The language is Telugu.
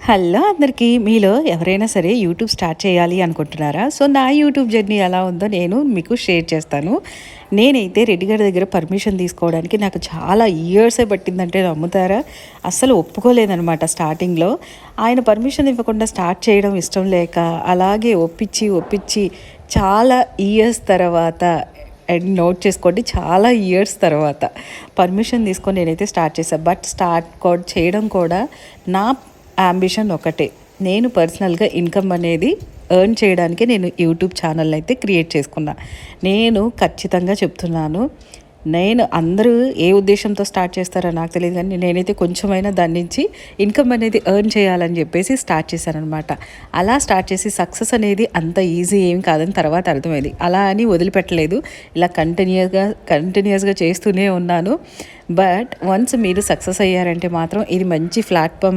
హలో అందరికీ. మీలో ఎవరైనా సరే యూట్యూబ్ స్టార్ట్ చేయాలి అనుకుంటున్నారా? సో, నా యూట్యూబ్ జర్నీ ఎలా ఉందో నేను మీకు షేర్ చేస్తాను. నేనైతే రెడ్డి గారి దగ్గర పర్మిషన్ తీసుకోవడానికి నాకు చాలా ఇయర్సే పట్టిందంటే నమ్ముతారా? అస్సలు ఒప్పుకోలేదనమాట స్టార్టింగ్‌లో. ఆయన పర్మిషన్ ఇవ్వకుండా స్టార్ట్ చేయడం ఇష్టం లేక, అలాగే ఒప్పించి చాలా ఇయర్స్ తర్వాత అండ్ నోట్ చేసుకోండి, చాలా ఇయర్స్ తర్వాత పర్మిషన్ తీసుకొని నేనైతే స్టార్ట్ చేశాను. బట్ చేయడం కూడా నా యాంబిషన్ ఒకటే. నేను పర్సనల్‌గా ఇన్‌కమ్ అనేది ఎర్న్ చేయడానికే నేను యూట్యూబ్ ఛానల్ అయితే క్రియేట్ చేసుకున్నా. నేను ఖచ్చితంగా చెప్తున్నాను. అందరూ ఏ ఉద్దేశంతో స్టార్ట్ చేస్తారో నాకు తెలీదు గానీ, నేనైతే కొంచెమైనా దాని నుంచి ఇన్‌కమ్ అనేది ఎర్న్ చేయాలని చెప్పేసి స్టార్ట్ చేశాననమాట. అలా స్టార్ట్ చేసి సక్సెస్ అనేది అంత ఈజీ ఏం కాదని తర్వాత అర్థమైంది. అలా అని వదిలిపెట్టలేదు. ఇలా కంటిన్యూయస్‌గా చేస్తూనే ఉన్నాను. బట్ వన్స్ మీరు సక్సెస్ అయ్యారంటే మాత్రం ఇది మంచి ప్లాట్‌ఫార్మ్